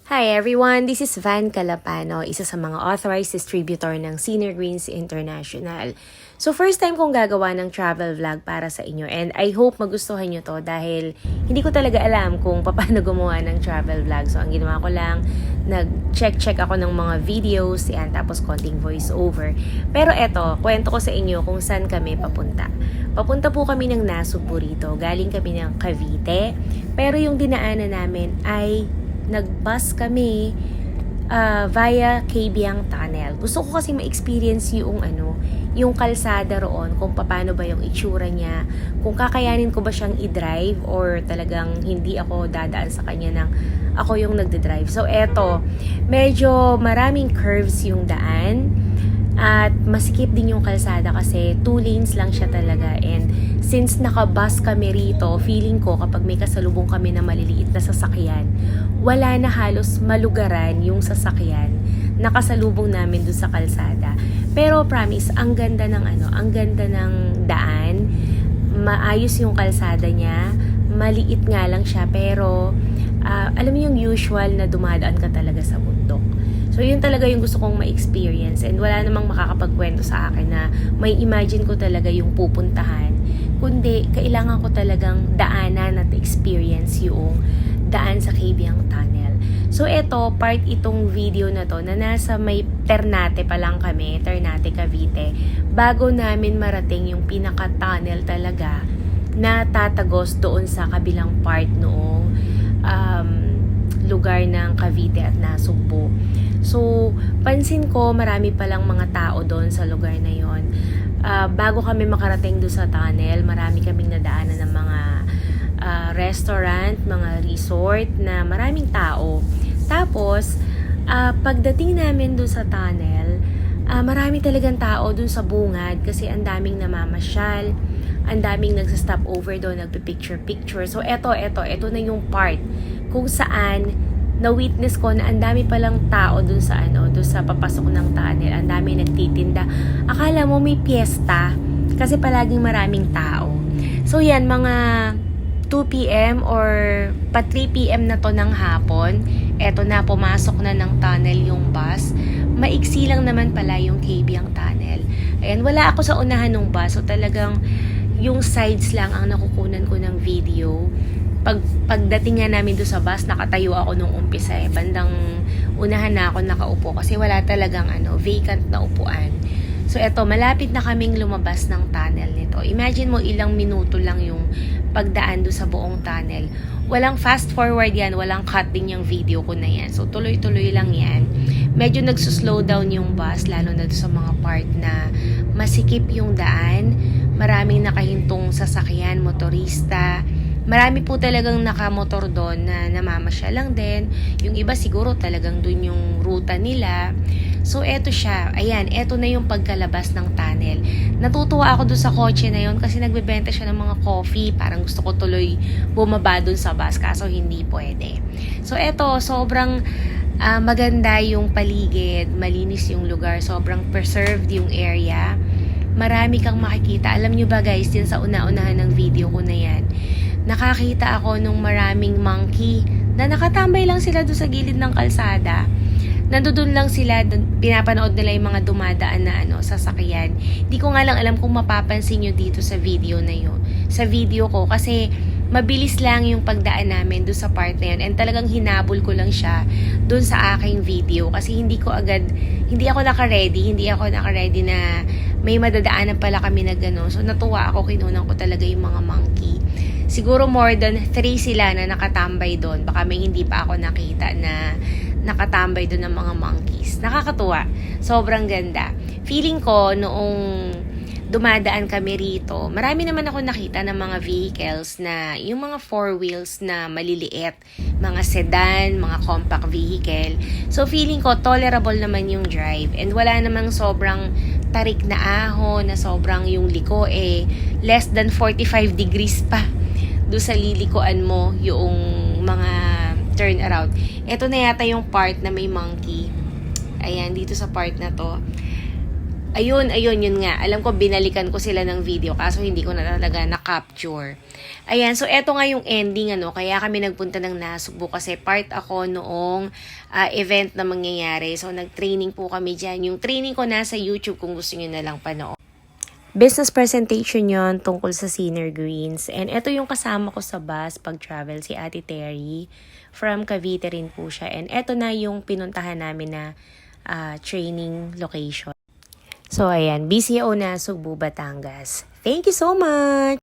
Hi everyone, this is Van Calapano, isa sa mga authorized distributor ng Senior Greens International. So first time kong gagawa ng travel vlog para sa inyo and I hope magustuhan nyo to dahil hindi ko talaga alam kung paano gumawa ng travel vlog. So ang ginawa ko lang, nag-check ako ng mga videos, yan, tapos konting voice over. Pero eto, kwento ko sa inyo kung saan kami papunta. Papunta po kami ng Nasugbu rito, galing kami ng Cavite, pero yung dinaanan namin ay nag-bus kami via Cabiang Tunnel. Gusto ko kasi ma-experience yung kalsada roon, kung paano ba yung itsura niya, kung kakayanin ko ba siyang i-drive or talagang hindi ako dadaan sa kanya ng ako yung nagde-drive. So eto, medyo maraming curves yung daan at masikip din yung kalsada kasi 2 lanes lang siya talaga, and since naka-bus kami rito, feeling ko kapag may kasalubong kami na maliliit na sasakyan, wala na halos malugaran yung sasakyan na kasalubong namin doon sa kalsada. Pero promise, ang ganda ng daan, maayos yung kalsada niya, maliit nga lang siya pero alam mo yung usual na dumadaan ka talaga sa bundok. So yun talaga yung gusto kong ma-experience, and wala namang makakapagkwento sa akin na may imagine ko talaga yung pupuntahan, kundi kailangan ko talagang daanan at experience yung daan sa Cabiang Tunnel. So eto, part itong video na to na nasa may Ternate pa lang kami, Ternate, Cavite, bago namin marating yung pinaka-tunnel talaga na tatagos doon sa kabilang part noong lugar ng Cavite at Nasugbu. So, pansin ko marami palang mga tao doon sa lugar na yon. Bago kami makarating doon sa tunnel, marami kaming nadaanan ng mga restaurant, mga resort na maraming tao. Tapos, pagdating namin doon sa tunnel, marami talagang tao doon sa bungad kasi ang daming namamasyal, ang daming nagsa-stop over doon, nagpi-picture. So, eto na yung part kung saan na-witness ko na ang dami palang tao dun sa papasok ng tunnel. Ang dami nagtitinda. Akala mo may piyesta kasi palaging maraming tao. So yan, mga 2 p.m. or pa 3 p.m. na to ng hapon, eto na, pumasok na ng tunnel yung bus. Maiksi lang naman pala yung Cabiang Tunnel. Ayan, wala ako sa unahan ng bus, so talagang yung sides lang ang nakukunan ko ng video. Pagdating nga namin doon sa bus, nakatayo ako nung umpisa bandang unahan na ako nakaupo kasi wala talagang vacant na upuan. So eto, malapit na kaming lumabas ng tunnel nito. Imagine mo ilang minuto lang yung pagdaan doon sa buong tunnel. Walang fast forward yan, walang cut din yung video ko na yan. So tuloy-tuloy lang yan. Medyo nagsuslow down yung bus, lalo na doon sa mga part na masikip yung daan. Maraming nakahintong sasakyan, motorista. Marami po talagang nakamotor doon na namamasya lang din. Yung iba siguro talagang doon yung ruta nila. So eto siya. Ayan, eto na yung pagkalabas ng tunnel. Natutuwa ako doon sa kotse na yun kasi nagbebenta siya ng mga coffee. Parang gusto ko tuloy bumaba doon sa bus kaso hindi pwede. So eto, sobrang maganda yung paligid. Malinis yung lugar. Sobrang preserved yung area. Marami kang makikita. Alam nyo ba guys, din sa una-unahan ng video ko na yan, nakakita ako nung maraming monkey na nakatambay lang sila doon sa gilid ng kalsada. Nandoon lang sila, pinapanood nila yung mga dumadaan na sasakyan. Di ko nga lang alam kung mapapansin nyo dito sa video na yun. Sa video ko kasi mabilis lang yung pagdaan namin doon sa part na yun, and talagang hinabol ko lang siya doon sa aking video kasi hindi ako naka-ready na may madadaanan pala kami na gano'n. So natuwa ako, kinunan ko talaga yung mga monkey. Siguro more than 3 sila na nakatambay doon. Baka may hindi pa ako nakita na nakatambay doon ng mga monkeys. Nakakatuwa. Sobrang ganda. Feeling ko noong dumadaan kami rito, marami naman ako nakita ng mga vehicles na yung mga 4 wheels na maliliit, mga sedan, mga compact vehicle. So feeling ko tolerable naman yung drive, and wala namang sobrang tarik na ahon na sobrang yung liko less than 45 degrees pa doon sa lilikuan mo yung mga turn around. Ito na yata yung part na may monkey. Ayan, dito sa part na to. Ayun, yun nga. Alam ko, binalikan ko sila ng video kaso hindi ko na talaga na-capture. Ayan, so eto nga yung ending, kaya kami nagpunta ng Nasugbu kasi part ako noong event na mangyayari. So, nag-training po kami dyan. Yung training ko nasa YouTube kung gusto nyo na lang panoorin. Business presentation yon tungkol sa Senior Greens. And eto yung kasama ko sa bus pag-travel, si Ate Terry. From Cavite rin po siya. And eto na yung pinuntahan namin na training location. So, ayan, BCO na Sugbu, Batangas. Thank you so much!